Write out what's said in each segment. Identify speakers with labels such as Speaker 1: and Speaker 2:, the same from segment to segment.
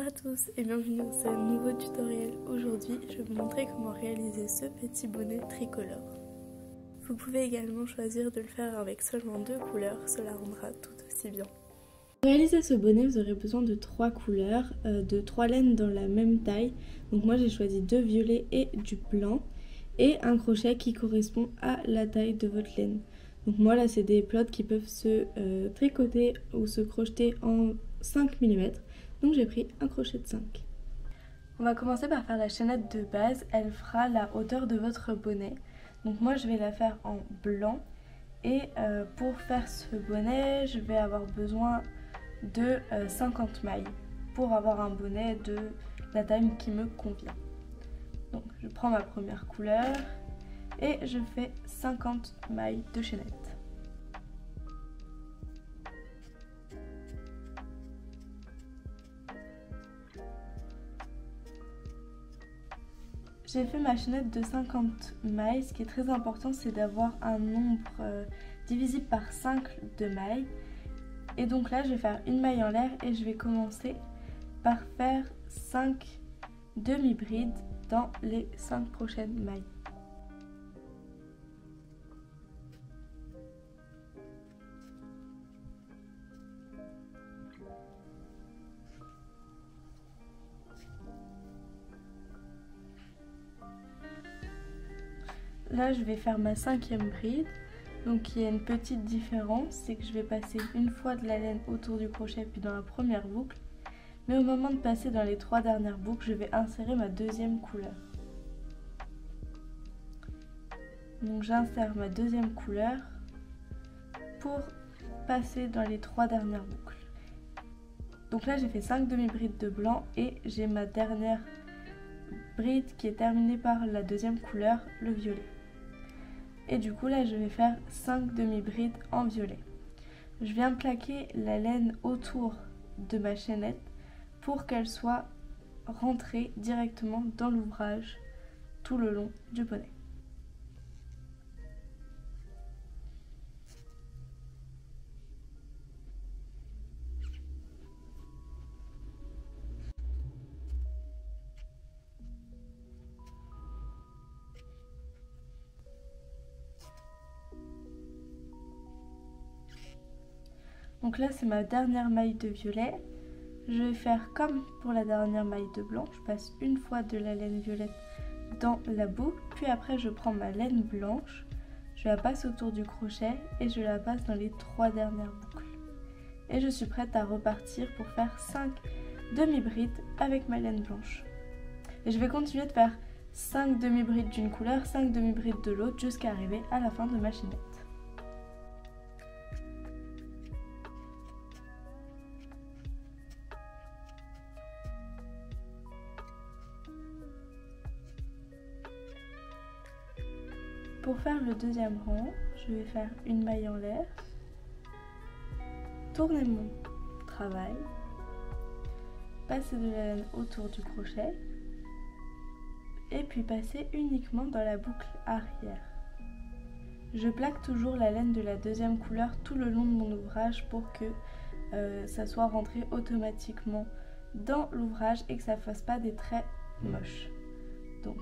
Speaker 1: à tous et bienvenue dans ce nouveau tutoriel. Aujourd'hui, je vais vous montrer comment réaliser ce petit bonnet tricolore. Vous pouvez également choisir de le faire avec seulement 2 couleurs, cela rendra tout aussi bien. Pour réaliser ce bonnet, vous aurez besoin de 3 couleurs, de 3 laines dans la même taille. Donc moi j'ai choisi 2 violets et du blanc et un crochet qui correspond à la taille de votre laine. Donc moi là c'est des plots qui peuvent se tricoter ou se crocheter en 5 mm. Donc j'ai pris un crochet de 5. On va commencer par faire la chaînette de base, elle fera la hauteur de votre bonnet. Donc moi je vais la faire en blanc et pour faire ce bonnet je vais avoir besoin de 50 mailles pour avoir un bonnet de la taille qui me convient. Donc je prends ma première couleur et je fais 50 mailles de chaînette. J'ai fait ma chaînette de 50 mailles. Ce qui est très important, c'est d'avoir un nombre divisible par 5 de mailles. Et donc là, je vais faire une maille en l'air et je vais commencer par faire 5 demi-brides dans les 5 prochaines mailles. Là je vais faire ma 5e bride, donc il y a une petite différence, c'est que je vais passer une fois de la laine autour du crochet puis dans la première boucle, mais au moment de passer dans les 3 dernières boucles, je vais insérer ma 2e couleur. Donc j'insère ma 2e couleur pour passer dans les 3 dernières boucles. Donc là j'ai fait 5 demi-brides de blanc et j'ai ma dernière bride qui est terminée par la 2e couleur, le violet. Et du coup là je vais faire 5 demi-brides en violet. Je viens plaquer la laine autour de ma chaînette pour qu'elle soit rentrée directement dans l'ouvrage tout le long du bonnet. Donc là c'est ma dernière maille de violet. Je vais faire comme pour la dernière maille de blanc. Je passe une fois de la laine violette dans la boucle. Puis après je prends ma laine blanche. Je la passe autour du crochet et je la passe dans les 3 dernières boucles. Et je suis prête à repartir pour faire 5 demi-brides avec ma laine blanche. Et je vais continuer de faire 5 demi-brides d'une couleur, 5 demi-brides de l'autre jusqu'à arriver à la fin de ma chaînette. Pour faire le 2e rang, je vais faire une maille en l'air, tourner mon travail, passer de la laine autour du crochet et puis passer uniquement dans la boucle arrière. Je plaque toujours la laine de la 2e couleur tout le long de mon ouvrage pour que ça soit rentré automatiquement dans l'ouvrage et que ça ne fasse pas des traits moches. Donc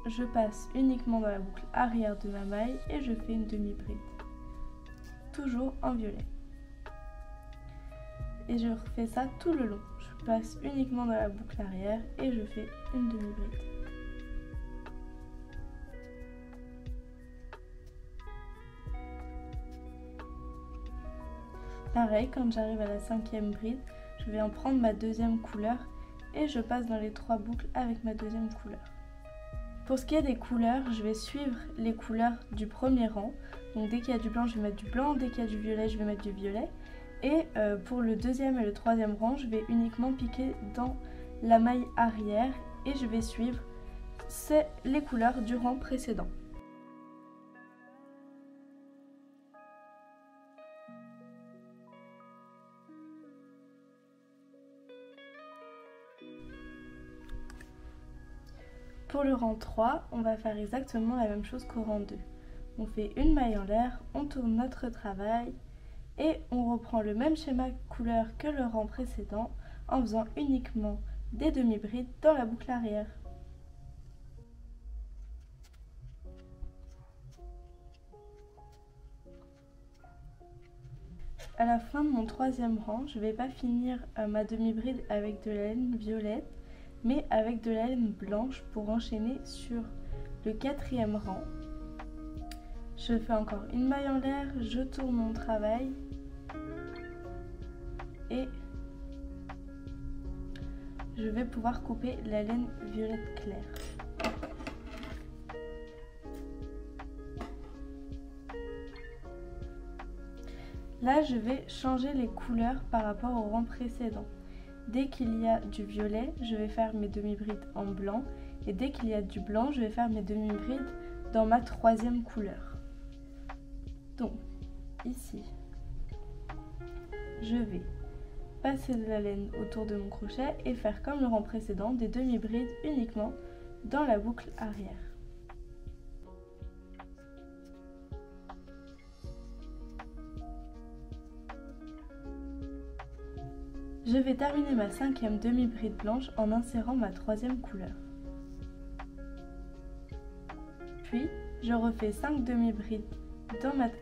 Speaker 1: je passe uniquement dans la boucle arrière de ma maille et je fais une demi-bride, toujours en violet. Et je refais ça tout le long. Je passe uniquement dans la boucle arrière et je fais une demi-bride. Pareil, quand j'arrive à la 5e bride, je vais en prendre ma 2e couleur et je passe dans les 3 boucles avec ma 2e couleur. Pour ce qui est des couleurs, je vais suivre les couleurs du premier rang. Donc dès qu'il y a du blanc, je vais mettre du blanc. Dès qu'il y a du violet, je vais mettre du violet. Et pour le 2e et le 3e rang, je vais uniquement piquer dans la maille arrière. Et je vais suivre les couleurs du rang précédent. Pour le rang 3, on va faire exactement la même chose qu'au rang 2. On fait une maille en l'air, on tourne notre travail et on reprend le même schéma couleur que le rang précédent en faisant uniquement des demi-brides dans la boucle arrière. À la fin de mon troisième rang, je ne vais pas finir ma demi-bride avec de la laine violette, mais avec de la laine blanche pour enchaîner sur le quatrième rang. Je fais encore une maille en l'air, je tourne mon travail et je vais pouvoir couper la laine violette claire. Là, je vais changer les couleurs par rapport au rang précédent. Dès qu'il y a du violet, je vais faire mes demi-brides en blanc. Et dès qu'il y a du blanc, je vais faire mes demi-brides dans ma troisième couleur. Donc, ici, je vais passer de la laine autour de mon crochet et faire comme le rang précédent, des demi-brides uniquement dans la boucle arrière. Je vais terminer ma cinquième demi-bride blanche en insérant ma troisième couleur. Puis, je refais 5 demi-brides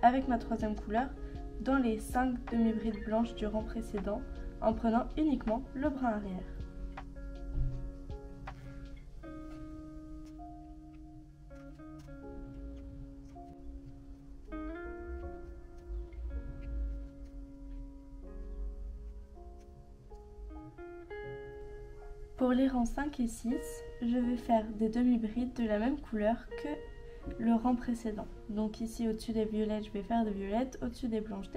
Speaker 1: avec ma troisième couleur dans les 5 demi-brides blanches du rang précédent en prenant uniquement le brin arrière. Pour les rangs 5 et 6, je vais faire des demi-brides de la même couleur que le rang précédent. Donc ici au-dessus des violettes, je vais faire des violettes, au-dessus des blanches,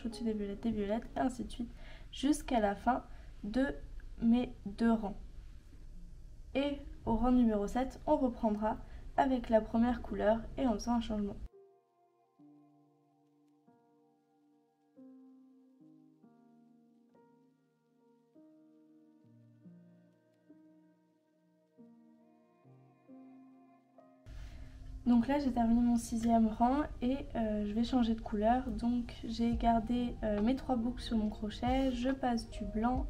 Speaker 1: au-dessus des violettes, et ainsi de suite, jusqu'à la fin de mes 2 rangs. Et au rang numéro 7, on reprendra avec la première couleur et en faisant un changement. Donc là j'ai terminé mon 6e rang et je vais changer de couleur. Donc j'ai gardé mes 3 boucles sur mon crochet, je passe du blanc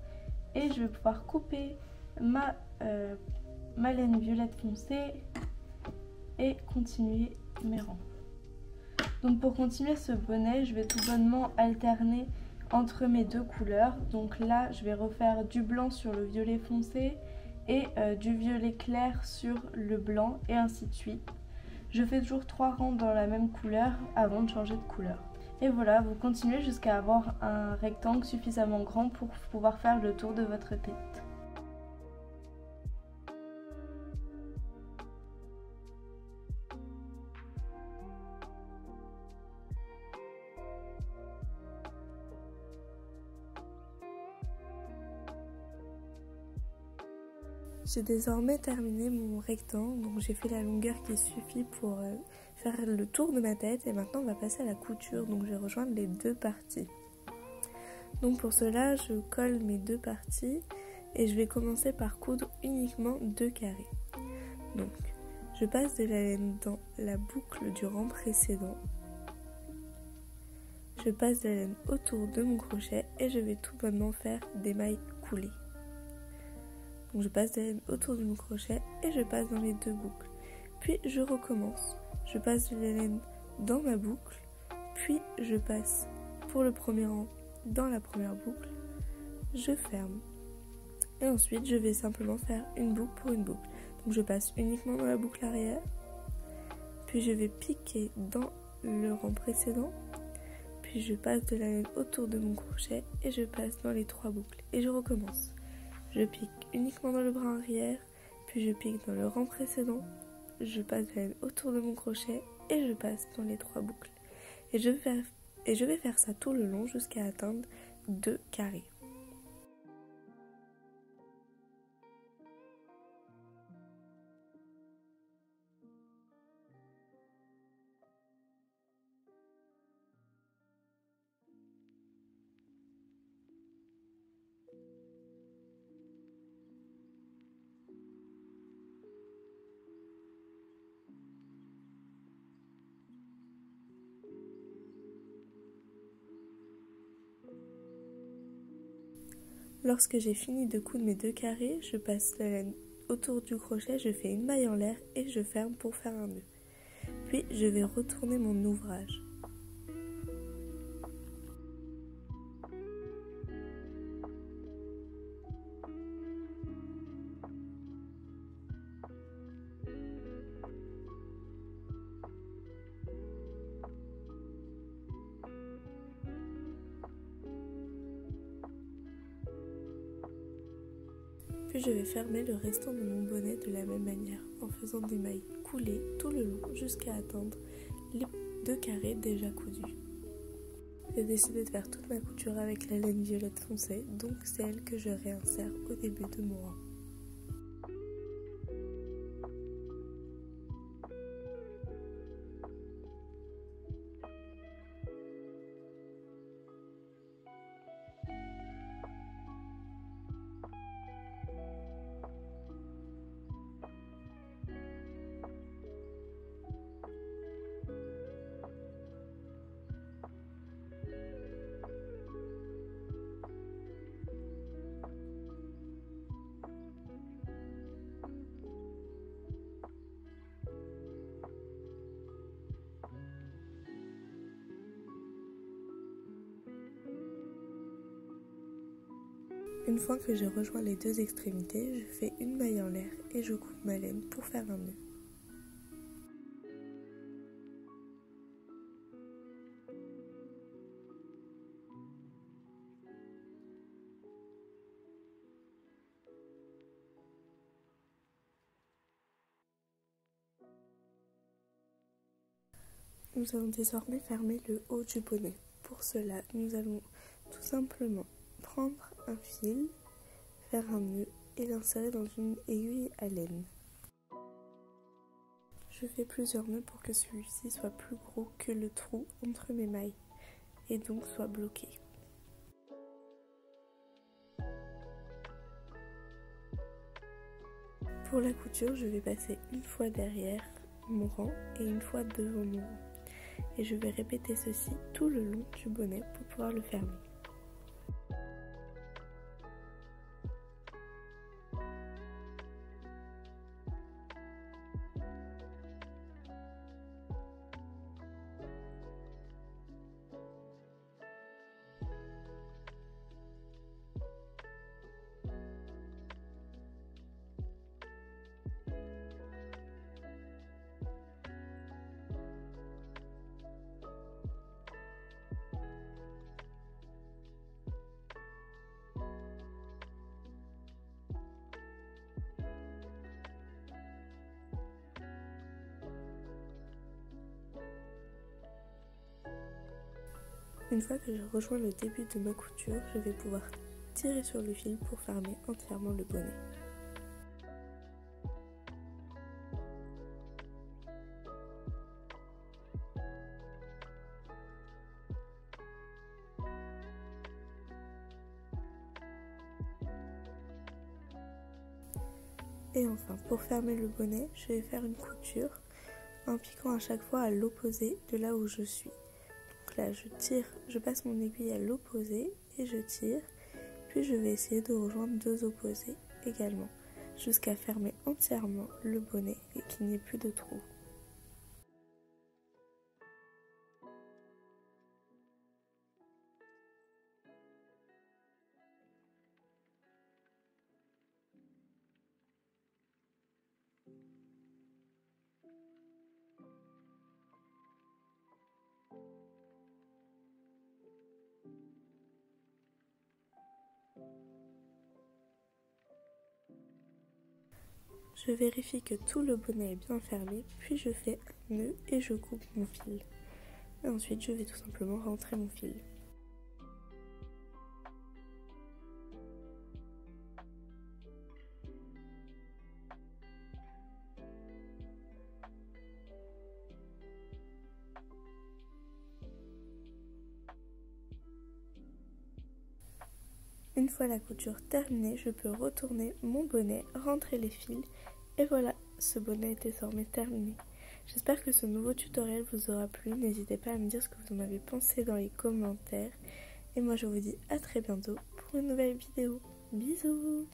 Speaker 1: et je vais pouvoir couper ma laine violette foncée et continuer mes rangs. Donc pour continuer ce bonnet, je vais tout bonnement alterner entre mes 2 couleurs. Donc là je vais refaire du blanc sur le violet foncé et du violet clair sur le blanc et ainsi de suite. Je fais toujours 3 rangs dans la même couleur avant de changer de couleur. Et voilà, vous continuez jusqu'à avoir un rectangle suffisamment grand pour pouvoir faire le tour de votre tête. J'ai désormais terminé mon rectangle, donc j'ai fait la longueur qui suffit pour faire le tour de ma tête et maintenant on va passer à la couture, donc je vais rejoindre les 2 parties. Donc pour cela je colle mes 2 parties et je vais commencer par coudre uniquement 2 carrés. Donc je passe de la laine dans la boucle du rang précédent, je passe de la laine autour de mon crochet et je vais tout bonnement faire des mailles coulées. Donc je passe de la laine autour de mon crochet et je passe dans les 2 boucles. Puis je recommence. Je passe de la laine dans ma boucle, puis je passe pour le premier rang dans la première boucle, je ferme. Et ensuite je vais simplement faire une boucle pour une boucle. Donc je passe uniquement dans la boucle arrière, puis je vais piquer dans le rang précédent, puis je passe de la laine autour de mon crochet et je passe dans les 3 boucles. Et je recommence. Je pique uniquement dans le brin arrière, puis je pique dans le rang précédent, je passe de la laine autour de mon crochet et je passe dans les 3 boucles. Et je vais faire ça tout le long jusqu'à atteindre 2 carrés. Lorsque j'ai fini de coudre mes 2 carrés, je passe la laine autour du crochet, je fais une maille en l'air et je ferme pour faire un nœud. Puis je vais retourner mon ouvrage. Puis je vais fermer le restant de mon bonnet de la même manière en faisant des mailles coulées tout le long jusqu'à atteindre les 2 carrés déjà coudus. J'ai décidé de faire toute ma couture avec la laine violette foncée, donc c'est elle que je réinsère au début de mon rang. Une fois que j'ai rejoint les 2 extrémités, je fais une maille en l'air et je coupe ma laine pour faire un nœud. Nous allons désormais fermer le haut du bonnet. Pour cela, nous allons tout simplement prendre un fil, faire un nœud et l'insérer dans une aiguille à laine. Je fais plusieurs nœuds pour que celui-ci soit plus gros que le trou entre mes mailles et donc soit bloqué. Pour la couture, je vais passer une fois derrière mon rang et une fois devant mon rang. Et je vais répéter ceci tout le long du bonnet pour pouvoir le fermer. Une fois que je rejoins le début de ma couture, je vais pouvoir tirer sur le fil pour fermer entièrement le bonnet. Et enfin, pour fermer le bonnet, je vais faire une couture en piquant à chaque fois à l'opposé de là où je suis. Donc là, je tire, je passe mon aiguille à l'opposé et je tire, puis je vais essayer de rejoindre 2 opposés également, jusqu'à fermer entièrement le bonnet et qu'il n'y ait plus de trou. Je vérifie que tout le bonnet est bien fermé, puis je fais un nœud et je coupe mon fil. Et ensuite, je vais tout simplement rentrer mon fil. Une fois la couture terminée, je peux retourner mon bonnet, rentrer les fils et voilà, ce bonnet est désormais terminé. J'espère que ce nouveau tutoriel vous aura plu, n'hésitez pas à me dire ce que vous en avez pensé dans les commentaires et moi je vous dis à très bientôt pour une nouvelle vidéo. Bisous!